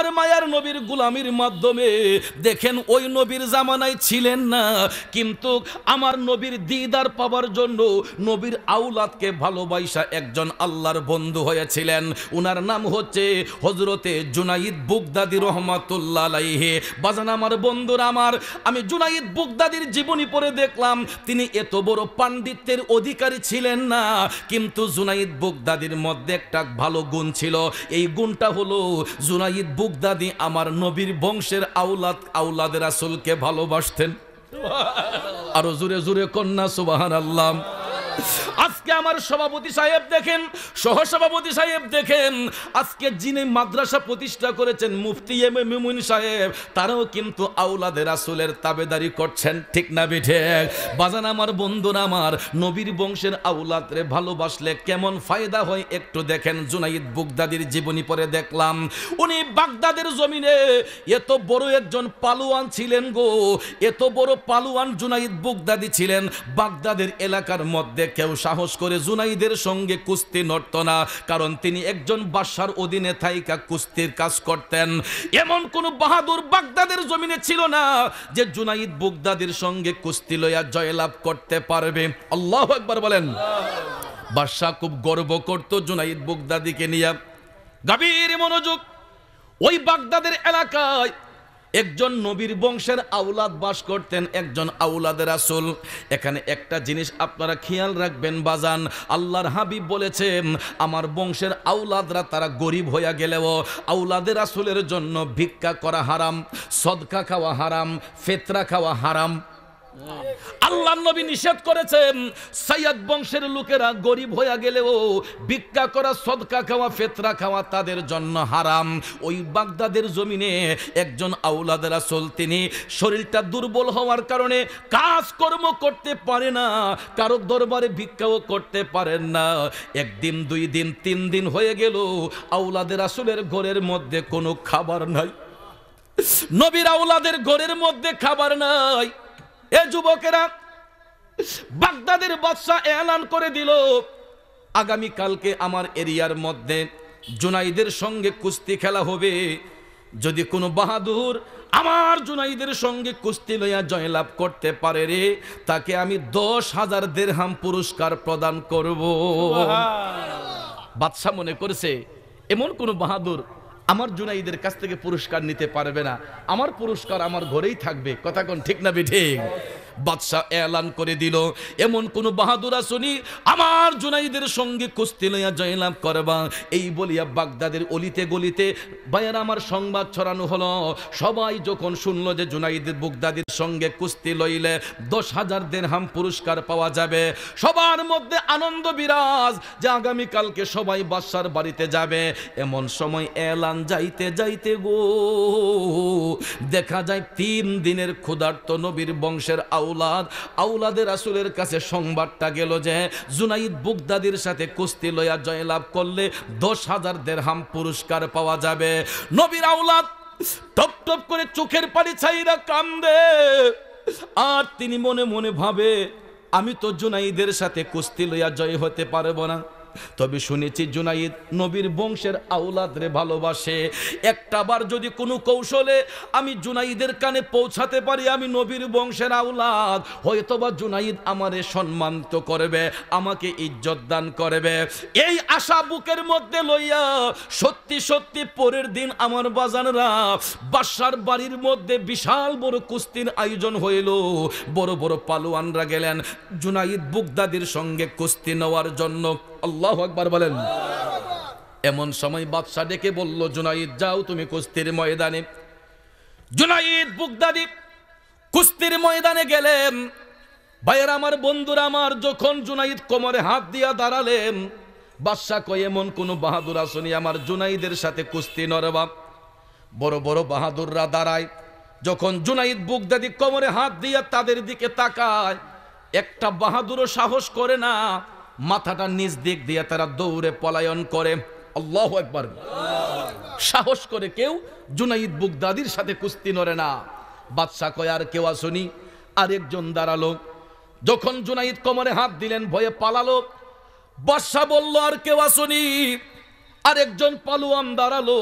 আমার মায়ার নবীর গোলামির মাধ্যমে দেখেন ওই নবীর জামানায় ছিলেন না, কিন্তু আমার নবীর দিদার পাওয়ার জন্য নবীর আওলাদকে ভালোবাসা একজন আল্লাহর বন্ধু হয়েছিলেন। উনার নাম হচ্ছে হযরতে জুনাইদ বুগদাদি রহমাতুল্লাহ আলাইহি। বাজান আমার বন্ধুরা আমার, আমি জুনাইদ বুগদাদির জীবনী পড়ে দেখলাম তিনি এত বড় পাণ্ডিত্যের অধিকারী ছিলেন না, কিন্তু জুনাইদ বুগদাদির মধ্যে একটা ভালো গুণ ছিল। এই গুণটা হলো জুনাইদ বুগদাদি আমার নবীর বংশের আওলাদের রাসূলকে ভালোবাসতেন। আরো জোরে জোরে কন্যা সুবহানাল্লাহ। আজকে আমার সভাপতি সাহেব দেখেন, সহসভাপতি সাহেব দেখেন, আজকে যিনি মাদ্রাসা প্রতিষ্ঠা করেছেন মুফতি মুমিন সাহেব, তারাও কিন্তু আওলাদে রাসূলের তাবেদারি করছেন, ঠিক না বেঠে? বাজান আমার বন্ধুরা আমার, নবীর বংশের আওলাদরে ভালোবাসলে কেমন ফায়দা হয় একটু দেখেন। জুনাইদ বুগদাদির জীবনী পড়ে দেখলাম উনি বাগদাদের জমিনে এত বড় একজন পালোয়ান ছিলেন গো, এত বড় পালোয়ান জুনাইদ বুগদাদি ছিলেন। বাগদাদের এলাকার মধ্যে কেউ সাহস করে জুনাইদের সঙ্গে কুস্তি নড়ত না, কারণ তিনি একজন বাদশার অধীনে থাইকা কুস্তির কাজ করতেন। এমন কোন বাহাদুর বাগদাদের জমিনে ছিল না যে জুনাইদ বুগদাদির সঙ্গে কুস্তি লইয়া জয়লাভ করতে পারবে। আল্লাহু আকবার বলেন। বাদশা খুব গর্ব করত জুনাইদ বুগদাদিকে নিয়ে। গভীর মনোযোগ। ওই বাগদাদের এলাকায় একজন নবীর বংশের আওলাদ বাস করতেন, একজন আওলাদে রাসূল। এখানে একটা জিনিস আপনারা খেয়াল রাখবেন বাজান, আল্লাহর হাবিব বলেছেন আমার বংশের আওলাদরা তারা গরিব হইয়া গেলেও আওলাদে রাসূলের জন্য ভিক্ষা করা হারাম, সদকা খাওয়া হারাম, ফিতরা খাওয়া হারাম। আল্লাহর নবী নিষেধ করেছেন সাইয়্যদ বংশের লোকেরা গরিব হইয়া গেলেও ভিক্ষা করা, সদকা খাওয়া, ফিতরা খাওয়া তাদের জন্য হারাম। ওই বাগদাদের জমিনে একজন আওলাদে রাসূল, তিনি শরীরটা দুর্বল হওয়ার কারণে কাজকর্ম করতে পারে না, কারো দরবারে ভিক্ষাও করতে পারেন না। একদিন, 2 দিন, 3 দিন হয়ে গেল আওলাদে রাসূলের ঘরের মধ্যে কোনো খাবার নাই, নবীর আওলাদের ঘরের মধ্যে খাবার নাই। এ যুবকেরা, বাগদাদের বাদশা এলান করে দিল আগামী কালকে আমার এরিয়ার মধ্যে জুনাইদের সঙ্গে কুস্তি খেলা হবে। যদি কোনো বাহাদুর আমার জুনাইদের সঙ্গে কুস্তি লইয়া জয়লাভ করতে পারে রে, তাকে আমি 10,000 দিরহাম পুরস্কার প্রদান করব। বাদশা মনে করেছে এমন কোন বাহাদুর আমার জুনাইদের কাছ থেকে পুরস্কার নিতে পারবে না, আমার পুরস্কার আমার ঘরেই থাকবে। কথা কোন ঠিক না বেঠিক? বাদশা এলান করে দিল এমন কোন বাহাদুর আসনি আমার জুনাইদের সঙ্গে কুস্তি লইয়া জয়লাভ করবা। এই বলিয়া বাগদাদের অলিতে গলিতে ভাইয়ের আমার সংবাদ ছড়ানো হলো। সবাই যখন শুনলো যে জুনাইদ বুগদাদির সঙ্গে কুস্তি লইলে 10,000 দিরহাম পুরস্কার পাওয়া যাবে, সবার মধ্যে আনন্দ বিরাজ যে আগামীকালকে সবাই বাদশার বাড়িতে যাবে। এমন সময় এলান যাইতে যাইতে গো দেখা যায় 3 দিনের ক্ষুধার্ত নবীর বংশের আওলাদে রাসূলের কাছে সংবাদটা গেল যে জুনাইদ বুগদাদির সাথে কুস্তি লইয়া জয়লাভ করলে 10,000 দিরহাম পুরস্কার পাওয়া যাবে। নবীর আওলাদ টপ টপ করে চোখের পানি ছাইরা কান্দে, আর তিনি মনে মনে ভাবে আমি তো জুনাইদের সাথে কুস্তি লইয়া জয় হতে পারবো না, তবে শুনেছি জুনাইদ নবীর বংশের আওলাদরে ভালোবাসে। একটাবার যদি কোনো কৌশলে আমি জুনাইদের কানে পৌঁছাতে পারি আমি নবীর বংশের আওলাদ, হয়তোবা জুনাইদ আমারে সম্মানিত করবে, আমাকে ইজ্জত দান করবে। এই আশা বুকের মধ্যে লইয়া সত্যি সত্যি পরের দিন আমার বাজানরা বাদশার বাড়ির মধ্যে বিশাল বড় কুস্তির আয়োজন হইল। বড় বড় পালোয়ানরা গেলেন জুনাইদ বুগদাদির সঙ্গে কুস্তি নেওয়ার জন্য। আল্লাহু আকবার বলেন। এমন সময় বাদশা ডেকে বলল জুনাইদ যাও তুমি কুস্তির ময়দানে। জুনাইদ বুগদাদি কুস্তির ময়দানে গেলেন। ভাইয়ের আমার, বন্ধুরা আমার, যখন জুনাইদ কোমরে হাত দিয়া দাঁড়ালেন, বাদশা কয় এমন কোন বাহাদুর আসনি আমার জুনাইদের সাথে কুস্তি নরবা। বড় বড় বাহাদুররা দাঁড়ায়, যখন জুনাইদ বুগদাদি কোমরে হাত দিয়া তাদের দিকে তাকায়, একটা বাহাদুরও সাহস করে না, মাথাটা নিচ দিক দিয়ে তারা দৌড়ে পলায়ন করে। আল্লাহু আকবার। সাহস করে কেউ জুনাইদ বুগদাদির সাথে কুস্তি নড়ে না। বাদশা কয় আর কেউ আসনি? আরেকজন দাঁড়ালো। যখন জুনাইদ কোমরে হাত দিলেন ভয়ে পালালো। বাদশা বলল আর কেউ আসনি? আরেকজন পালোয়ান দাঁড়ালো।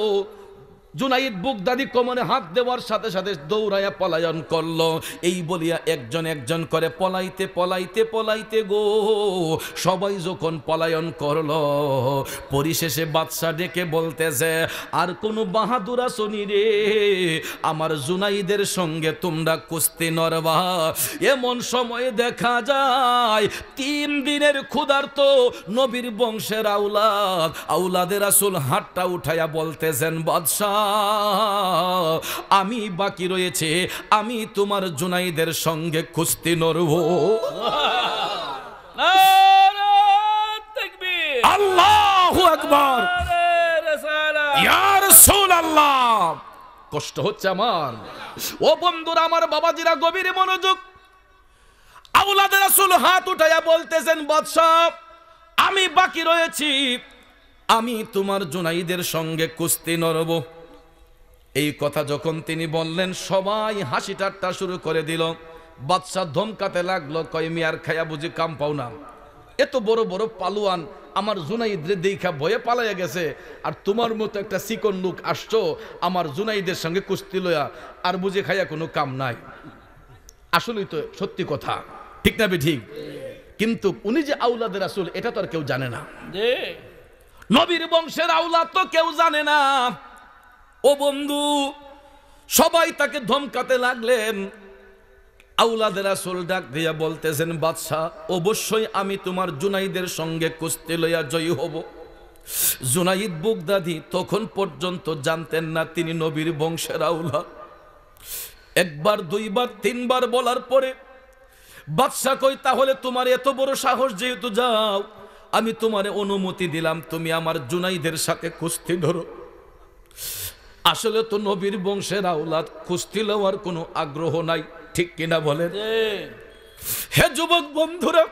জুনাইদ বুগদাদি কোমরে হাত দেওয়ার সাথে সাথে দৌড়াইয়া পলায়ন করলো। এই বলিয়া একজন একজন করে পলাইতে পলাইতে পলাইতে গো সবাই যখন পলায়ন করলো, পরিশেষে বাদশা ডেকে বলতেছে, আর কোন বাহাদুর আসনি রে, আমার জুনাইদের সঙ্গে তোমরা কুস্তি নরবা। এমন সময় দেখা যায় 3 দিনের ক্ষুধার্ত নবীর বংশের আউলাদের রাসূল হাতটা উঠাইয়া বলতেছেন, বাদশাহ আমি বাকি রয়েছে, আমি তোমার জুনাইদের সঙ্গে কুস্তি নরব। আল্লাহু আকবার, ইয়া রাসূলুল্লাহ। কষ্ট হচ্ছে আমার। ও বন্ধুরা আমার, বাবাজিরা গভীর মনোযোগ। আউলাদের রাসূল হাত উঠাইয়া বলতেছেন, বাদশাহ আমি বাকি রয়েছি, আমি তোমার জুনাইদের সঙ্গে কুস্তি নরব। এই কথা যখন তিনি বললেন, সবাই হাসি ঠাট্টা শুরু করে দিল। বাদশাহ ধমকাতে লাগলো, কয় মিয়ার খায়া বুঝি কাম পাও না, এত বড় বড় পালুয়ান আমার জুনাইদরে দেখা ভয়ে পালাইয়া গেছে, আর তোমার মতো একটা চিকন লোক আসছো আমার জুনাইদের সঙ্গে কুস্তি লয়া, আর বুঝে খাইয়া কোনো কাম নাই। আসলেই তো সত্যি কথা, ঠিক না ঠিক? কিন্তু উনি যে আউলাদের রাসূল এটা তো আর কেউ জানে না, নবীর বংশের আউলাদ তো কেউ জানে না। ও বন্ধু, সবাই তাকে ধমকাতে লাগলেন। আউলাদের রাসূল ডাক দিয়া বলতেছেন, বাদশাহ অবশ্যই আমি তোমার জুনাইদের সঙ্গে কুস্তি লইয়া জয়ী হব। জুনাইদ বুগদাদি তখন পর্যন্ত জানতেন না তিনি নবীর বংশের আউলাদ। একবার, দুইবার, তিনবার বলার পরে বাদশাহ কই, তাহলে তোমার এত বড় সাহস যেহেতু, যাও আমি তোমারে অনুমতি দিলাম, তুমি আমার জুনাইদের সাথে কুস্তি ধরো। আসলে তো নবীর বংশের আউলাদ কুস্তি লওয়ার কোনো আগ্রহ নাই, ঠিক কিনা বলেন? হে যুবক বন্ধুরা,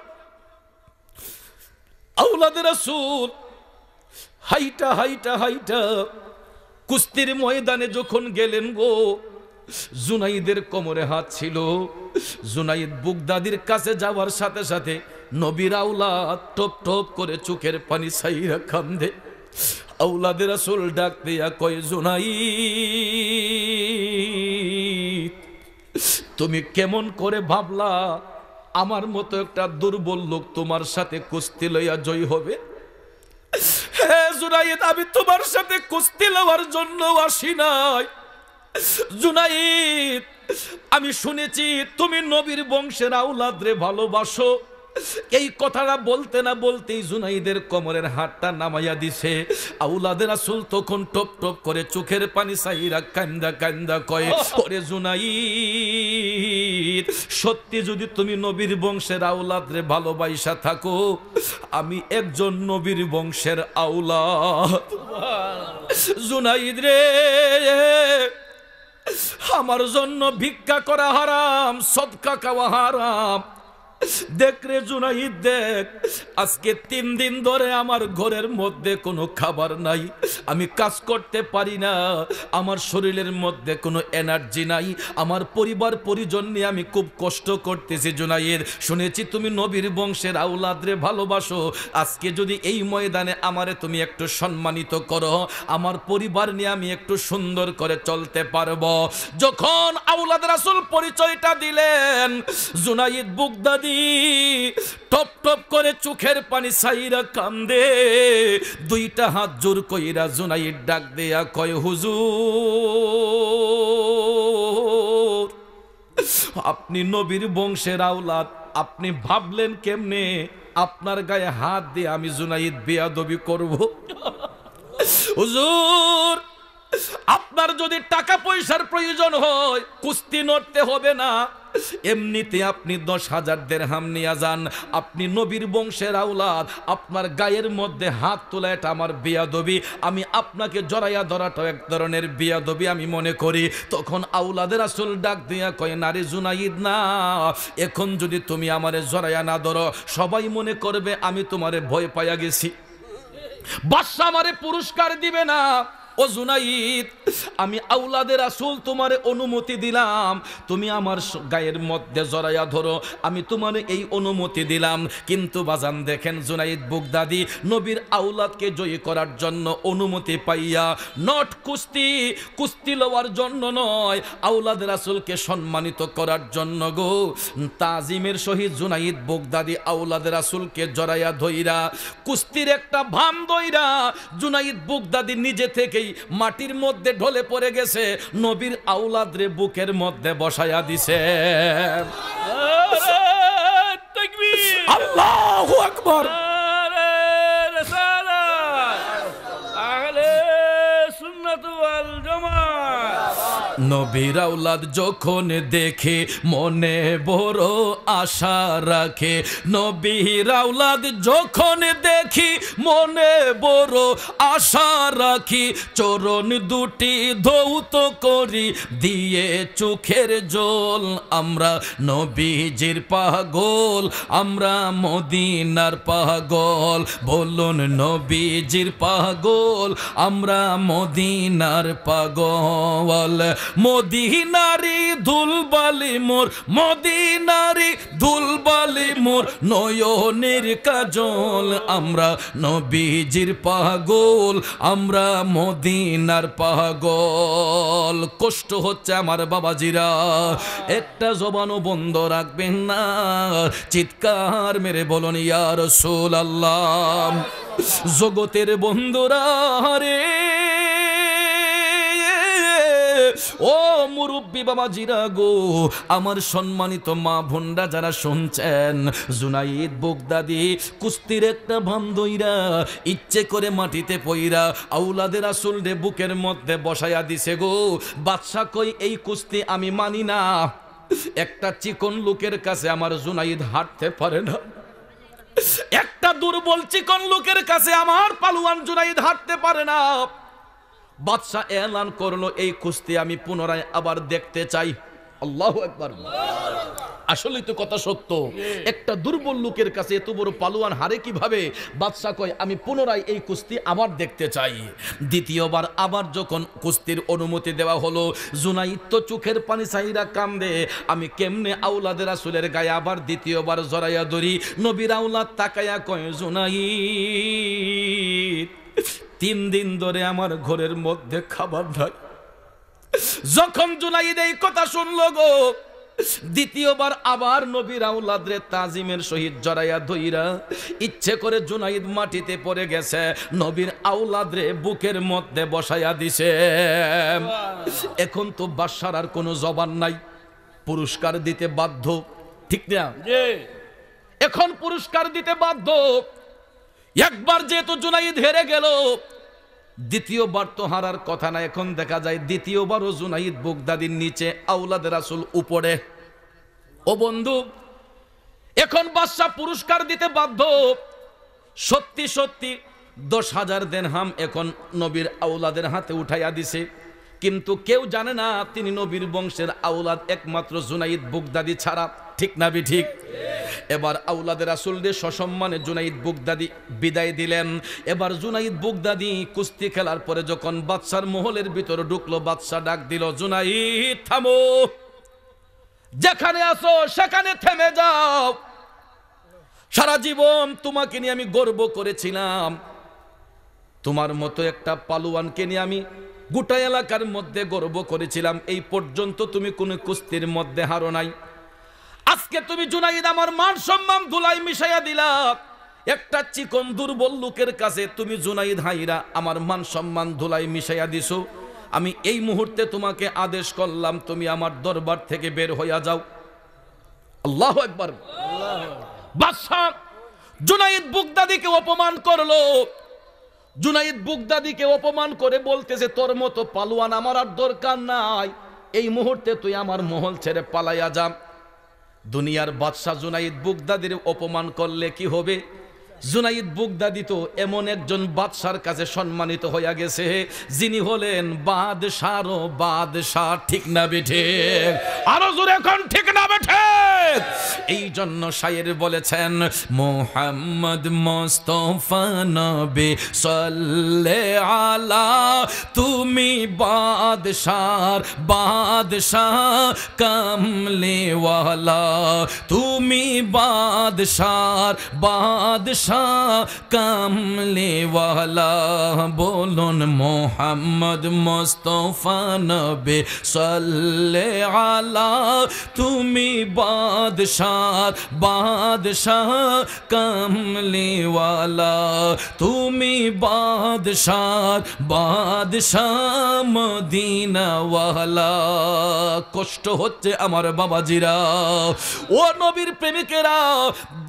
আউলাদের রাসূল হাইটা হাইটা হাইটা কুস্তির ময়দানে যখন গেলেন গো, জুনাইদের কোমরে হাত ছিল। জুনাইদ বুগদাদির কাছে যাওয়ার সাথে সাথে নবীর আউলাদ টপ টপ করে চোখের পানি ছাইরা কান্দে। আউলাদের রাসূল ডাক দিয়া কয়, জুনাইদ তুমি কেমন করে ভাবলা আমার মতো একটা দুর্বল লোক তোমার সাথে কুস্তি লইয়া জয় হবে? হে জুনাইদ, আমি তোমার সাথে কুস্তি লওয়ার জন্য আসি নাই। জুনাইদ, আমি শুনেছি তুমি নবীর বংশের আউলাদ রে ভালোবাসো। এই কথাটা বলতে না বলতেই জুনাইদের কোমরের হাতটা নামাইয়া দিছে। আউলাদের রাসূল তখন টপ টপ করে চোখের পানি ছাইরা কান্দা কান্দা কয়, ওরে জুনাইদ, সত্যি যদি তুমি নবীর বংশের আউলাদ রে ভালোবাসা থাকো, আমি একজন নবীর বংশের আউলাদ। জুনাইদ রে, আমার জন্য ভিক্ষা করা হারাম, সদকা খাওয়া হারাম। দেখ রে জুনাইদ, দেখ আজকে 3 দিন ধরে আমার ঘরের মধ্যে কোনো খাবার নাই, আমি কাজ করতে পারি না, আমার শরীরের মধ্যে কোনো এনার্জি নাই, আমার পরিবার পরিজন নিয়ে আমি খুব কষ্ট করতেছি। জুনাইদ, শুনেছি তুমি নবীর বংশের আউলাদ রে ভালোবাসো, আজকে যদি এই ময়দানে আমারে তুমি একটু সম্মানিত করো, আমার পরিবার নিয়ে আমি একটু সুন্দর করে চলতে পারবো। যখন আউলাদ রাসূল পরিচয়টা দিলেন, জুনাইদ বুগদাদি টপ টপ করে চোখের পানি ছাইরা কান্দে। 2টা হাত জোর কইরা জুনাইদ ডাক দেয়া কয়, হুজুর আপনি নবীর বংশের আউলাদ, আপনি ভাবলেন কেমনে আপনার গায়ে হাত দিয়ে আমি জুনাইদ বেয়াদবি করব? হুজুর, আপনার যদি টাকা পয়সার প্রয়োজন হয় কুস্তি নড়তে হবে না, এমনিতে আপনি 10,000 দিরহাম নিয়ে যান, আপনি নবীর বংশের আউলাদ, আপনার গায়ের মধ্যে হাত তোলা এটা আমার বেয়াদবি, আমি আপনাকে জড়াইয়া ধরাটাও এক ধরনের বেয়াদবি আমি মনে করি। তখন আউলাদের রাসূল ডাক দিয়া কয়, না রে জুনাইদ, না, এখন যদি তুমি আমারে জড়াইয়া না ধরো, সবাই মনে করবে আমি তোমারে ভয় পাইয়া গেছি, বাদশা আমারে পুরস্কার দিবে না। ও জুনাইদ, আমি আওলাদের রাসূল তোমারে অনুমতি দিলাম, তুমি আমার গায়ের মধ্যে জড়াইয়া ধরো, আমি তোমারে এই অনুমতি দিলাম। কিন্তু বাজান দেখেন জুনাইদ বুগদাদি নবীর আওলাদকে জয়ী করার জন্য অনুমতি পাইয়া নট কুস্তি লওয়ার জন্য নয়, আওলাদের রাসূলকে সম্মানিত করার জন্য গো, তাজিমের সহিত জুনাইদ বুগদাদি আওলাদের রাসূলকে জড়াইয়া ধইরা কুস্তির একটা ভাম দইরা জুনাইদ বুগদাদি নিজে থেকেই মাটির মধ্যে ঢলে পড়ে গেছে, নবীর আওলাদরে বুকের মধ্যে বসায়া দিছে। আল্লাহু আকবার। নবীর আওলাদ যখন দেখে মনে বড় আশা রাখে, নবীর আওলাদ যখন দেখি মনে বড় আশা রাখি, চরণ দুটি ধৌত করি দিয়ে চোখের জল, আমরা নবীজির পাগল, আমরা মদিনার পাগল, বলুন নবীজির পাগল, আমরা মদিনার পাগল। মদিনারি ধুলবালি মোর, মদিনারি ধুলবালি মোর নয়নের কাজল, আমরা নবীজির পাগল, আমরা মদিনার পাগল। কষ্ট হচ্ছে আমার বাবাজিরা, একটা জবানও বন্ধ রাখবেন না, চিৎকার মেরে বলুন ইয়া রাসূলুল্লাহ। জগতের বন্ধুরা রে, ও মুরব্বী বাবাজিরা গো, আমার সম্মানিত মা বোনরা যারা শুনছেন, জুনাইদ বুগদাদি কুস্তির একটা ভাম দইরা ইচ্ছে করে মাটিতে পইরা আওলাদের রাসূল রে বুকের মধ্যে বসায়া দিছে গো। বাদশা কই এই কুস্তি আমি মানি না, একটা চিকন লোকের কাছে আমার জুনাইদ হাঁটতে পারে না, একটা দুর্বল চিকন লোকের কাছে আমার পালুয়ান জুনাইদ হাঁটতে পারে না। বাদশাহ এলান করলো এই কুস্তি আমি পুনরায় আবার দেখতে চাই। আল্লাহু আকবার। আসলেই তো কথা সত্য, একটা দুর্বল লোকের কাছে এত বড় পালোয়ান হারে কিভাবে? বাদশাহ কয় আমি পুনরায় এই কুস্তি আবার দেখতে চাই। দ্বিতীয়বার আবার যখন কুস্তির অনুমতি দেওয়া হলো, জুনাইদ তো চোখের পানি চাইরা কান্দে, আমি কেমনে আওলাদের রাসূলের গায়ে আবার দ্বিতীয়বার জড়াইয়া ধরি। নবীর আওলাদ তাকায়া কয় জুনাইদ 3 দিন ধরে আমার ঘরের মধ্যে খাবার নাই। যখন জুনাইদ এই কথা শুনলো গো, দ্বিতীয়বার আবার নবীর আওলাদরে তাজিমের সহিত জড়াইয়া ধইরা ইচ্ছে করে জুনাইদ মাটিতে পড়ে গেছে, নবীর আওলাদরে বুকের মধ্যে বসাইয়া দিছে। এখন তো বাদশার আর কোনো জবান নাই, পুরস্কার দিতে বাধ্য, ঠিক না? এখন পুরস্কার দিতে বাধ্য। একবার যেহেতু জুনাইদ হেরে গেল, দ্বিতীয়বার তো হারার কথা না। এখন দেখা যায় দ্বিতীয়বারও জুনাইদ বুগদাদির নিচে, আওলাদের রাসূল উপরে। ও বন্ধু, এখন বাদশা পুরস্কার দিতে বাধ্য। সত্যি সত্যি 10,000 দিরহাম এখন নবীর আওলাদের হাতে উঠাইয়া দিছে, কিন্তু কেউ জানে না তিনি নবীর বংশের আওলাদ, একমাত্র জুনাইদ বুগদাদি ছাড়া, ঠিক না বি ঠিক? এবার আওলাদের রাসূলদের সসম্মানে জুনাইদ বুগদাদি বিদায় দিলেন। এবার জুনাইদ বুগদাদি কুস্তি খেলার পরে যখন বাদশার মহলের ভিতরে ঢুকলো, বাদশা ডাক দিল, জুনাইদ থামো, যেখানে আছো সেখানে থেমে যাও। সারা জীবন তোমাকে নিয়ে আমি গর্ব করেছিলাম, তোমার মতো একটা পালোয়ানকে নিয়ে আমি গোটা এলাকার মধ্যে গর্ব করেছিলাম। এই পর্যন্ত তুমি কোনো কুস্তির মধ্যে হারো নাই। আজকে তুমি জুনাইদ আমার মান সম্মান ধুলাই মিশাইয়া দিলা। একটা চিকন দুর্বল লোকের কাছে তুমি জুনাইদ হাইরা আমার মান সম্মান ধুলাই মিশাইয়া দিছো। আমি এই মুহূর্তে তোমাকে আদেশ করলাম, তুমি আমার দরবার থেকে বের হইয়া যাও। আল্লাহু আকবার। বাদশা জুনাইদ বুগদাদিকে অপমান করলো। জুনাইদ বুগদাদিকে অপমান করে বলতেছে, তোর মতো পালোয়ান আমার আর দরকার নাই, এই মুহূর্তে তুই আমার মহল ছেড়ে পালাইয়া যা। দুনিয়ার বাদশা জুনাইদ বুগদাদির অপমান করলে কি হবে? জুনাইদ বুগদাদি তো এমন একজন বাদশার কাছে সম্মানিত হইয়া গেছে, যিনি হলেন বাদশারও বাদশাহ। ঠিক না বেঠে? আরো জোরে কোন ঠিক না বেঠে? এই জন্য শায়ের বলেছেন, মোহাম্মদ মুস্তাফা নবী সাল্লাল্লাহু আলা, তুমি বাদশার বাদশাহ কামলে ওয়ালা, তুমি বাদশার বাদশাহ কামলে ওয়ালা। বলুন মোহাম্মদ মুস্তাফা নবী সাল্লাল্লাহু আলা, তুমি বাদশার বাদশাহ কামলে ওয়ালা, তুমি বাদশার বাদশাহ মদিনা ওয়ালা। কষ্ট হচ্ছে আমার বাবাজিরা, ও নবীর প্রেমিকেরা,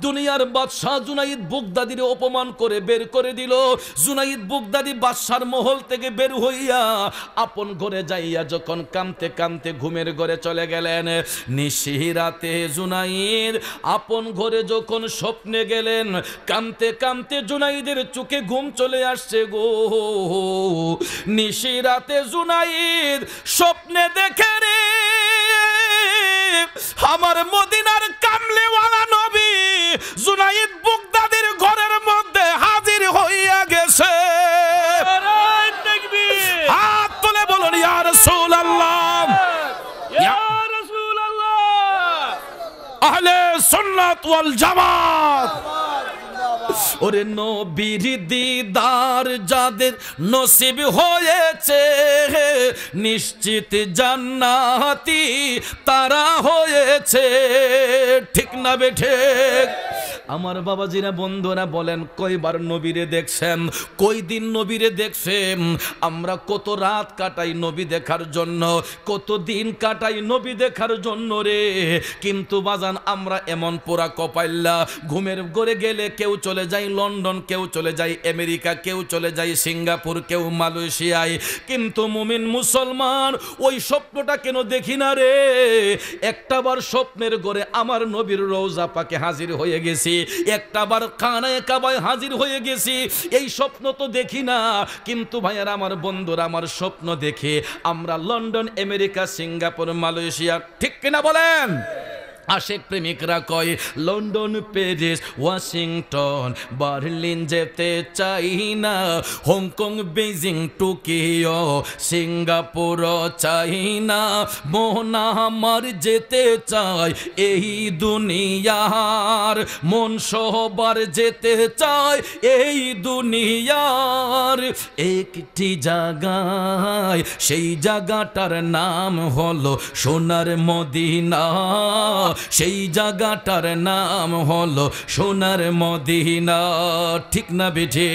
দুনিয়ার বাদশাহ জুনাইদ বুগদাদির অপমান করে বের করে দিল। জুনাইদ বুগদাদি বাদশার মহল থেকে বের হইয়া আপন ঘরে যাইয়া যখন কামতে কামতে ঘুমের ঘরে চলে গেলেন, নিশিরাতে জুনাইদ আপন ঘরে যখন স্বপ্নে গেলেন, কামতে কামতে জুনাইদের চোখে ঘুম চলে আসছে গো। নিশিরাতে জুনাইদ স্বপ্নে দেখে রে আমার মদিনার কামলেওয়ালা নবী জুনাইদ বুগদাদির ঘরের মধ্যে হাজির হইয়া গেছে। হাত তুলে বলুন ইয়া রাসূলুল্লাহ, ইয়া রাসূলুল্লাহ, আহলে সুন্নাত ওয়াল জামাত। ওরে নবীর দিদার যাদের নসিব হয়েছে, নিশ্চিত জান্নাতি তারা হয়েছে। ঠিক না বেঠে? আমার বাবাজিরা বন্ধুরা বলেন, কয়বার নবীরে দেখছেন? কই দিন নবীরে দেখছেন? আমরা কত রাত কাটাই নবী দেখার জন্য, কত দিন কাটাই নবী দেখার জন্য রে। কিন্তু বাজান আমরা এমন পোড়া কপাইল্লা, ঘুমের ঘরে গেলে কেউ চলে যায় লন্ডন, কেউ চলে যায় আমেরিকা, কেউ চলে যায় সিঙ্গাপুর, কেউ মালয়েশিয়ায়, কিন্তু মুমিন মুসলমান ওই স্বপ্নটা কেন দেখি না রে? একটাবার স্বপ্নের ঘরে আমার নবীর রওজা পাকে হাজির হয়ে গেছি, একটাবার খানায়ে কাবায় হাজির হয়ে গেছি, এই স্বপ্ন তো দেখি না। কিন্তু ভাইয়ার আমার বন্ধুরা, আমার স্বপ্ন দেখে আমরা লন্ডন, আমেরিকা, সিঙ্গাপুর, মালয়েশিয়া, ঠিক কিনা বলেন? আশেক প্রেমিকরা কয় লন্ডন, প্যারিস, ওয়াশিংটন, বার্লিন যেতে চাই না, হংকং, বেজিং, টোকিও, সিঙ্গাপুর চাই না, মোহনা আমার যেতে চাই এই দুনিয়ার, মন সহবার যেতে চাই এই দুনিয়ার একটি জায়গায়, সেই জায়গাটার নাম হলো সোনার মদিনা, সেই জায়গাটার নাম হলো সোনার মদিনা। ঠিক না বেঠে?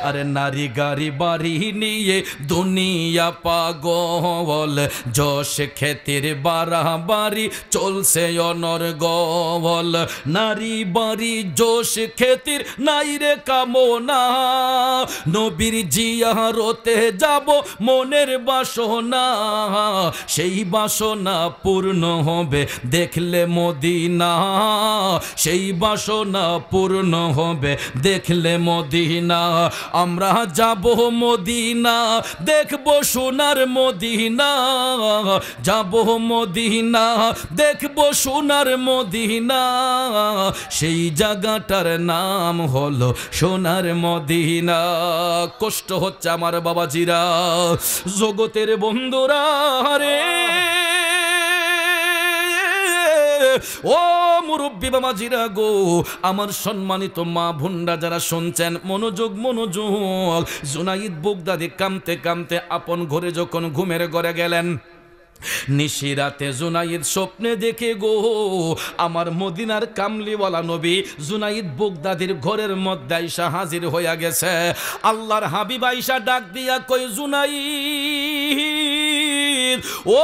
আরে নারী গাড়ি বাড়ি নিয়ে দুনিয়া পাগল, যশ খ্যাতির বাড়াবাড়ি চলছে অনর্গল, নারী বাড়ি যশ খ্যাতির নাই রে কামনা, নবীর জিয়ারতে যাব মনের বাসনা, সেই বাসনা পূর্ণ হবে দেখলে মদিনা, সেই বাসনা পূর্ণ হবে দেখলে মদিনা। আমরা যাব মদিনা, দেখব সোনার মদিনা, যাব মদিনা, দেখব সোনার মদিনা, সেই জায়গাটার নাম হলো সোনার মদিনা। কষ্ট হচ্ছে আমার বাবাজিরা, জগতের বন্ধুরা রে, ও মুরব্বী বাবাজিরা গো, আমার সম্মানিত মা ভুন্ডা যারা শুনছেন, মনোযোগ মনোযোগ। জুনাইদ বুগদাদি কামতে কামতে আপন ঘরে যখন ঘুমের ঘরে গেলেন, নিশিরাতে জুনাইদ স্বপ্নে দেখে গো আমার মদিনার কামলিওয়ালা নবী জুনাইদ বুগদাদির ঘরের মধ্যে আইসা হাজির হইয়া গেছে। আল্লাহর হাবিব আইসা ডাক দিয়া কই, জুনাইদ, ও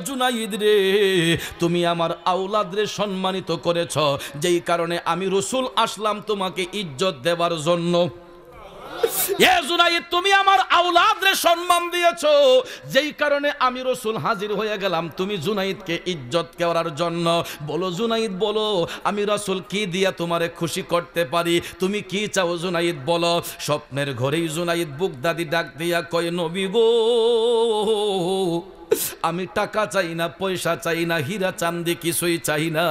জুনাইদ রে, তুমি আমার আওলাদ রে সম্মানিত করেছ, যেই কারণে আমি রসুল আসলাম তোমাকে ইজ্জত দেবার জন্য। এ জুনাইদ, তুমি আমার আওলাদরে সম্মান দিয়েছো, যেই কারণে আমি রাসূল হাজির হয়ে গেলাম তুমি জুনাইদকে ইজ্জত করার জন্য। বলো জুনাইদ, বলো আমি রাসূল কি দিয়া তোমারে খুশি করতে পারি? তুমি কি চাও জুনাইদ বলো? স্বপ্নের ঘরেই জুনাইদ বুগদাদি ডাক দিয়া কয়, নবী গো, আমি টাকা চাই না, পয়সা চাই না, হীরা চাঁদি কিছুই চাই না।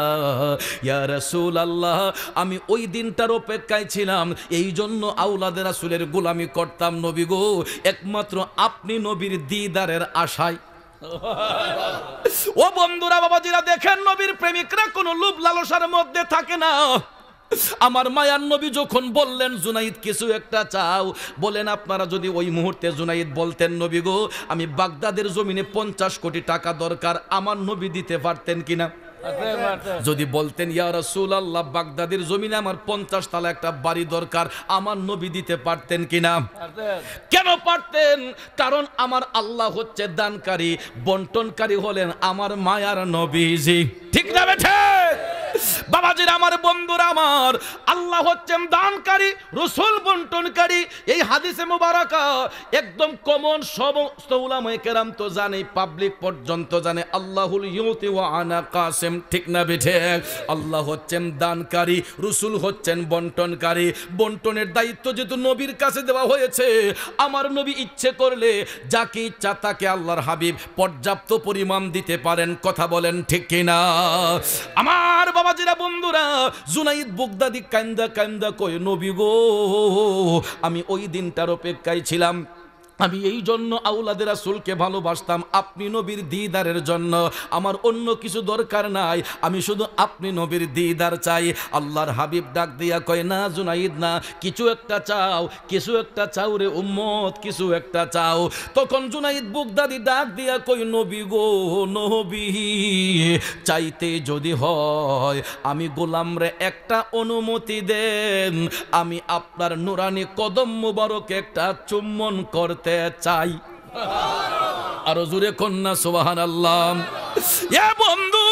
ইয়া রাসূলুল্লাহ, আমি ওই দিনটার অপেক্ষায় ছিলাম, এই জন্য আওলাদে রাসূলের গোলামি করতাম নবী গো, একমাত্র আপনি নবীর দিদারের আশায়। ও বন্ধুরা, বাবাজিরা, দেখেন নবীর প্রেমিকরা কোনো লোভ লালসার মধ্যে থাকে না। আমার মায়ার নবী যখন বললেন জুনাইদ কিছু একটা চাও, বলেন আপনারা যদি ওই মুহূর্তে জুনাইদ বলতেন, নবী গো আমি বাগদাদের জমিনে 50 কোটি টাকা দরকার, আমার নবী দিতে পারতেন কিনা? যদি বলতেন ইয়া রাসূলুল্লাহ বাগদাদের জমিনে আমার 50 তালা একটা বাড়ি দরকার, আমার নবী দিতে পারতেন কিনা? কেন পারতেন? কারণ আমার আল্লাহ হচ্ছে দানকারী, বন্টনকারী হলেন আমার মায়ার নবীজি। ঠিক না বেঠে? বাবাজিরা আমার, বন্ধুরা আমার, আল্লাহ হচ্ছেন দানকারী, রাসূল বন্টনকারী। এই হাদিসে মুবারাকা একদম কমন, সমস্ত উলামায়ে কেরাম তো জানে, পাবলিক পর্যন্ত জানে, আল্লাহুল ইউতি ওয়া আনা কাসিম। ঠিক না বেঠে? আল্লাহ হচ্ছেন দানকারী, রাসূল হচ্ছেন বন্টনকারী। বন্টনের দায়িত্ব যেহেতু নবীর কাছে দেওয়া হয়েছে, আমার নবী ইচ্ছে করলে যাকে ইচ্ছা তাকে আল্লাহর হাবিব পর্যাপ্ত পরিমাণ দিতে পারেন। কথা বলেন ঠিক কিনা? আমার বাবাজিরা, বন্ধুরা, জুনাইদ বুগদাদি কান্দা কান্দা কই, নবী গো আমি ওই দিনটার অপেক্ষায় ছিলাম, আমি এই জন্য আওলাদে রাসূলকে ভালোবাসতাম, আপনি নবীর দিদারের জন্য, আমার অন্য কিছু দরকার নাই, আমি শুধু আপনি নবীর দিদার চাই। আল্লাহর হাবিব ডাক দিয়া কয়, না জুনাইদ না, কিছু একটা চাও, কিছু একটা চাও রে উম্মত, কিছু একটা চাও। তখন জুনাইদ বুগদাদি ডাক দিয়া কই, নবী গো নবী, চাইতে যদি হয় আমি গোলামরে একটা অনুমতি দেন, আমি আপনার নুরানি কদম মুবারকে একটা চুম্বন করতে চাই। আরো জোরে কন্যা সুবহানাল্লাহ। এ বন্ধু,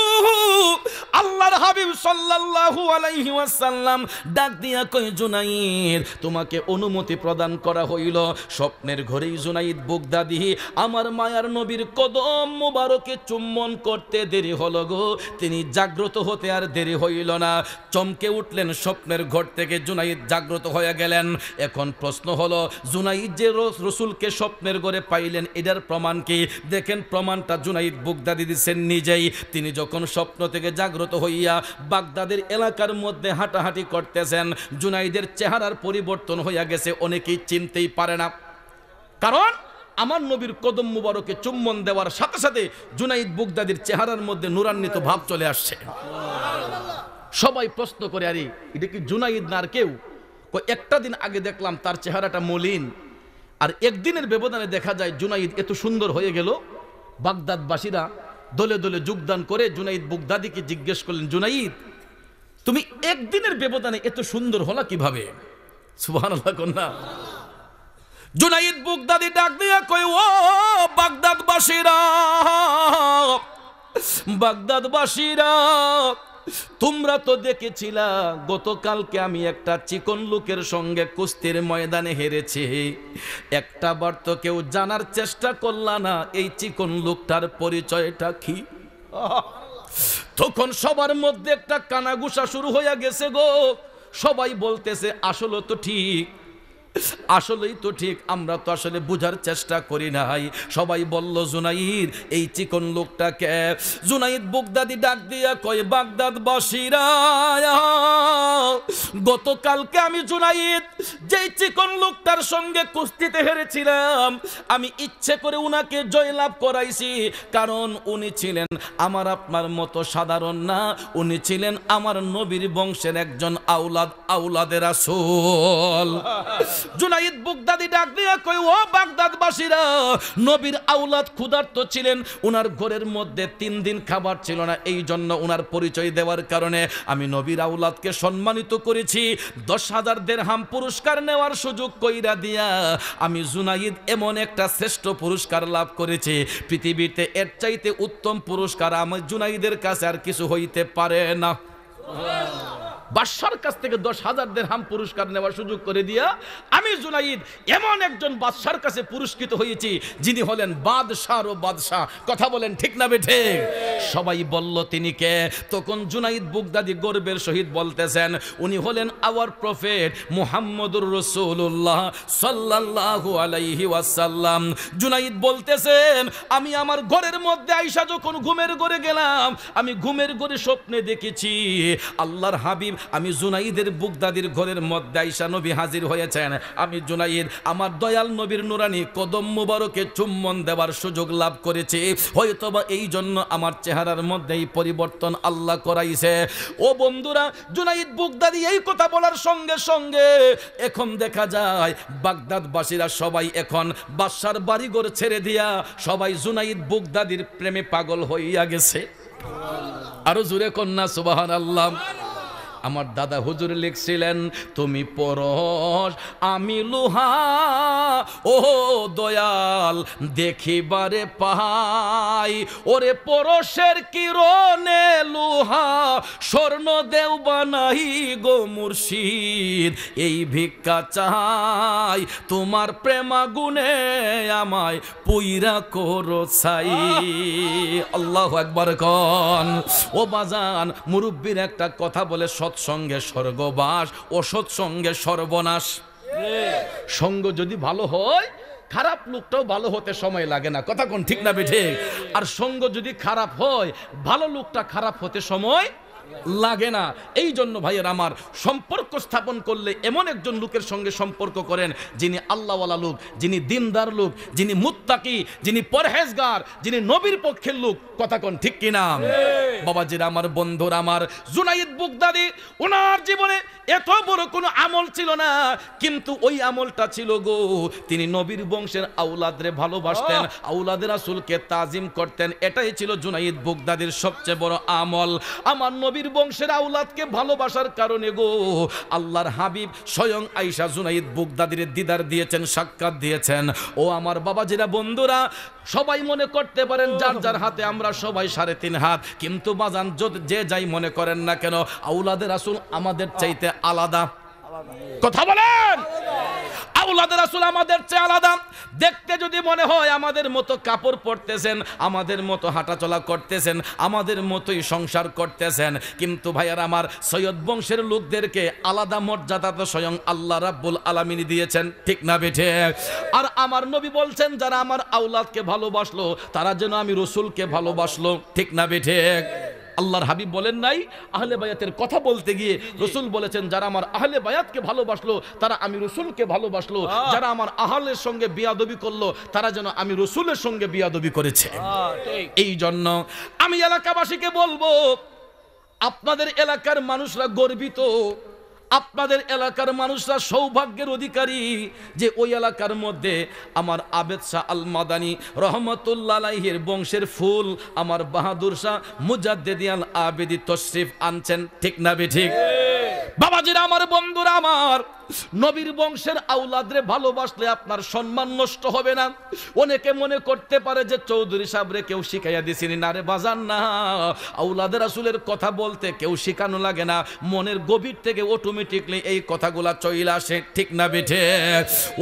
আল্লাহর হাবিব সাল্লাল্লাহু আলাইহি ওয়াসাল্লাম ডাক দিয়া কই, জুনাইদ তোমাকে অনুমতি প্রদান করা হইল। স্বপ্নের ঘরেই জুনাইদ বুগদাদি আমার মায়ার নবীর কদম মুবারকে চুম্বন করতে দেরি হলো গো, তিনি জাগ্রত হতে আর দেরি হইল না, চমকে উঠলেন স্বপ্নের ঘর থেকে, জুনাইদ জাগ্রত হয়ে গেলেন। এখন প্রশ্ন হলো, জুনাইদ যে রাসূলকে স্বপ্নের ঘরে পাইলেন, এটার প্রমাণ কি? দেখেন প্রমাণটা জুনাইদ বুগদাদি দিচ্ছেন নিজেই। তিনি যখন স্বপ্ন থেকে জাগ্রত হইয়া বাগদাদের এলাকার মধ্যে হাঁটাহাঁটি করতেছেন, জুনাইদের চেহারার পরিবর্তন হইয়া গেছে, অনেকেই চিনতেই পারে না। কারণ আমার নবীর কদম মুবারকে চুম্বন দেওয়ার সাথে সাথে জুনাইদ বুগদাদির চেহারার মধ্যে নূরান্বিত ভাব চলে আসছে। সবাই প্রশ্ন করে, আরে এটা কি জুনাইদ না আর কেউ? একটা দিন আগে দেখলাম তার চেহারাটা মলিন, আর একদিনের ব্যবধানে দেখা যায় জুনাইদ এত সুন্দর হয়ে গেল। বাগদাদবাসীরা দলে দলে যোগদান করে জুনাইদ বুগদাদিকে জিজ্ঞেস করলেন, জুনাইদ তুমি একদিনের ব্যবধানে এত সুন্দর হলা কিভাবে? সুবহানাল্লাহ কন্যা। জুনাইদ বুগদাদি ডাক দিয়া কই, ও বাগদাদবাসীরা, বাগদাদবাসীরা, তোমরা তো দেখেছিলা গতকালকে আমি একটা চিকন লোকের সঙ্গে কুস্তির ময়দানে হেরেছি, একটা বার তো কেউ জানার চেষ্টা করলা না এই চিকন লোকটার পরিচয়টা কি? তখন সবার মধ্যে একটা কানাঘুষা শুরু হয়ে গেছে গো। সবাই বলতেছে আসলে তো ঠিক, আসলেই তো ঠিক, আমরা তো আসলে বুঝার চেষ্টা করি নাই। সবাই বলল, জুনাইদ এই চিকন লোকটাকে? জুনাইদ বুগদাদি ডাক দিয়া কয়, বাগদাদবাসীরা, গতকালকে আমি জুনাইদ যেই চিকন লোকটার সঙ্গে কুস্তিতে হেরেছিলাম, আমি ইচ্ছে করে উনাকে জয়লাভ করাইছি, কারণ উনি ছিলেন আমার আপনার মতো সাধারণ না, উনি ছিলেন আমার নবীর বংশের একজন আওলাদে রাসূল। জুনাইদ বুগদাদি ডাক দিয়া কই, ও বাগদাদবাসীরা, নবীর আওলাদ ক্ষুধার্ত ছিলেন, উনার ঘরের মধ্যে 3 দিন খাবার ছিল না, এই জন্য উনার পরিচয় দেওয়ার কারণে আমি নবীর আওলাদকে সম্মানিত করেছি। 10,000 দিরহাম পুরস্কার নেওয়ার সুযোগ কইরা দিয়া আমি জুনাইদ এমন একটা শ্রেষ্ঠ পুরস্কার লাভ করেছি, পৃথিবীতে এর চাইতে উত্তম পুরস্কার আমার জুনাইদের কাছে আর কিছু হইতে পারে না। বাদশার কাছ থেকে 10,000 দিরহাম পুরস্কার নেওয়ার সুযোগ করে দিয়া আমি জুনাইদ এমন একজন বাদশার কাছে পুরস্কৃত হয়েছি যিনি হলেন বাদশারও বাদশা। কথা বলেন ঠিক না বেঠে? সবাই বলল তিনি কে? তখন জুনাইদ বুগদাদি গর্বের সহিত বলতেছেন উনি হলেন আওয়ার প্রফেট মুহাম্মদুর রাসূলুল্লাহ সাল্লাল্লাহু আলাইহি ওয়াসাল্লাম। জুনাইদ বলতেছেন আমি আমার ঘরের মধ্যে আইসা যখন ঘুমের ঘরে গেলাম, আমি ঘুমের ঘরে স্বপ্নে দেখেছি আল্লাহর হাবিব আমি জুনাইদের বুগদাদির ঘরের মধ্যে আইসা নবী হাজির হয়েছেন। আমি জুনাইদ আমার দয়াল নবীর নুরানি কদম মুবারকে চুম্বন দেওয়ার সুযোগ লাভ করেছি। হয়তোবা এই জন্য আমার চেহারার মধ্যে এই পরিবর্তন আল্লাহ করাইছে। ও বন্ধুরা, জুনাইদ বুগদাদি এই কথা বলার সঙ্গে সঙ্গে এখন দেখা যায় বাগদাদবাসীরা সবাই এখন বাদশার বাড়িঘর ছেড়ে দিয়া সবাই জুনাইদ বুগদাদির প্রেমে পাগল হইয়া গেছে। আরো জোরে কন্যা সুবহানাল্লাহ। আমার দাদা হুজুর লিখছিলেন তুমি পরশ আমি লোহা, ও দয়াল দেখিবারে পাই, ওরে পরশের কিরণে লোহা স্বর্ণ দেও বানাই গো মুর্শিদ, এই ভিক্ষা চাই তোমার প্রেমাগুনে আমায় পুইরা করো ছাই। আল্লাহু আকবার কন। ও বাজান, মুরব্বীর একটা কথা বলে সৎসঙ্গে স্বর্গবাস, অসৎ সঙ্গে সর্বনাশ। সঙ্গ যদি ভালো হয় খারাপ লোকটাও ভালো হতে সময় লাগে না। কথা কোন ঠিক না বেঠে? আর সঙ্গ যদি খারাপ হয় ভালো লোকটা খারাপ হতে সময় লাগে না। এই জন্য ভাইয়ের আমার সম্পর্ক স্থাপন করলে এমন একজন লোকের সঙ্গে সম্পর্ক করেন যিনি আল্লাহওয়ালা লোক, যিনি দিনদার লোক, যিনি মুত্তাকি, যিনি পরহেজগার, যিনি নবীর পক্ষের লোক। কথা কোন ঠিক কিনা? বাবাজিরা আমার, বন্ধুরা আমার, জুনাইদ বুগদাদি ওনার জীবনে এত বড় কোনো আমল ছিল না, কিন্তু ওই আমলটা ছিল গো তিনি নবীর বংশের আওলাদরে ভালোবাসতেন, আওলাদে রাসূলকে তাজিম করতেন। এটাই ছিল জুনাইদ বুগদাদির সবচেয়ে বড় আমল। আমার নবীর বংশের আওলাদকে ভালোবাসার কারণে গো আল্লাহর হাবিব স্বয়ং আয়েশা জুনাইদ বুগদাদির দিদার দিয়েছেন, সাক্ষাৎ দিয়েছেন। ও আমার বাবাজিরা, বন্ধুরা, সবাই মনে করতে পারেন যার যার হাতে আমরা সবাই 3.5 হাত, কিন্তু বাজান যে যাই মনে করেন না কেন আওলাদে রাসূল আমাদের চাইতে আলাদা। কথা বলেন, আওলাদে রাসূল আমাদের চেয়ে আলাদা। দেখতে যদি মনে হয় আমাদের মতো কাপড় পরতেছেন, আমাদের মতো হাঁটাচলা করতেছেন, আমাদের মতোই সংসার করতেছেন, কিন্তু ভাইয়ার আমার সৈয়দ বংশের লোকদেরকে আলাদা মর্যাদা তো স্বয়ং আল্লাহ রাব্বুল আলামিন দিয়েছেন। ঠিক না বেঠে? আর আমার নবী বলছেন যারা আমার আওলাদকে ভালোবাসলো তারা যেন আমি রাসূলকে ভালোবাসলো। ঠিক না বেঠে? আল্লাহর হাবিব বলেন নাই আহলে বায়াতের কথা বলতে গিয়ে রাসূল বলেছেন যারা আমার আহলে বায়াতকে ভালোবাসলো তারা আমি রাসূলকে ভালোবাসলো, যারা আমার আহলের সঙ্গে বিয়াদবি করলো তারা যেন আমি রাসূলের সঙ্গে বিয়াদবি করেছে। এই জন্য আমি এলাকাবাসীকে বলবো আপনাদের এলাকার মানুষরা গর্বিত, আপনাদের এলাকার মানুষরা সৌভাগ্যের অধিকারী যে ওই এলাকার মধ্যে আমার আবেদ শাহ আল মাদানী রহমতুল্লাহ আলাইহির বংশের ফুল আমার বাহাদুর শাহ মুজাদ্দিদি আল আবেদি তশরিফ আনছেন। ঠিক না বেঠিক? বাবাজিরা আমার, বন্ধুরা আমার, নবীর বংশের আওলাদরে ভালোবাসলে আপনার সম্মান নষ্ট হবে না। অনেকে মনে করতে পারে যে চৌধুরী সাহেবরে কেউ শিখাইয়া দিছিনি। না রে বাজান, না। আওলাদে রাসূলের কথা বলতে কেউ শিখানো লাগে না, মনের গভীর থেকে অটোমেটিকলি এই কথাগুলা চলে আসে। ঠিক না বেঠে?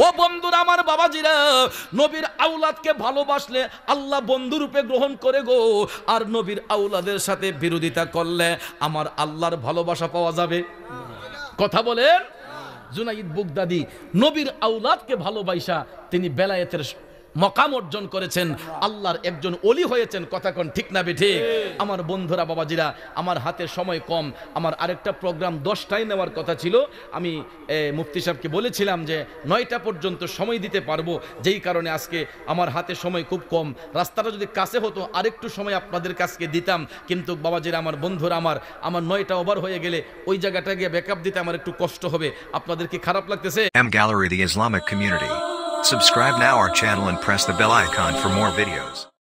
ও বন্ধুরা আমার, বাবাজিরা, নবীর আওলাদকে ভালোবাসলে আল্লাহ বন্ধুরূপে গ্রহণ করে গো। আর নবীর আওলাদের সাথে বিরোধিতা করলে আমার আল্লাহর ভালোবাসা পাওয়া যাবে? কথা বলেন। জুনাইদ বুগদাদি নবীর আওলাদকে ভালোবাসা তিনি বেলায়েতের মকাম অর্জন করেছেন, আল্লাহর একজন ওলি হয়েছেন। কথা কোন ঠিক না বেঠে? আমার বন্ধুরা, বাবাজিরা, আমার হাতে সময় কম, আমার আরেকটা প্রোগ্রাম 10টায় নেওয়ার কথা ছিল। আমি মুফতি সাহেবকে বলেছিলাম যে 9টা পর্যন্ত সময় দিতে পারবো, যেই কারণে আজকে আমার হাতে সময় খুব কম। রাস্তাটা যদি কাছে হতো আরেকটু সময় আপনাদের কাছে দিতাম, কিন্তু বাবাজিরা আমার, বন্ধুরা আমার, 9টা ওভার হয়ে গেলে ওই জায়গাটা গিয়ে ব্যাকআপ দিতে আমার একটু কষ্ট হবে। আপনাদের কি খারাপ লাগতেছে? M Gallery, the Islamic community. Subscribe now our channel and press the bell icon for more videos.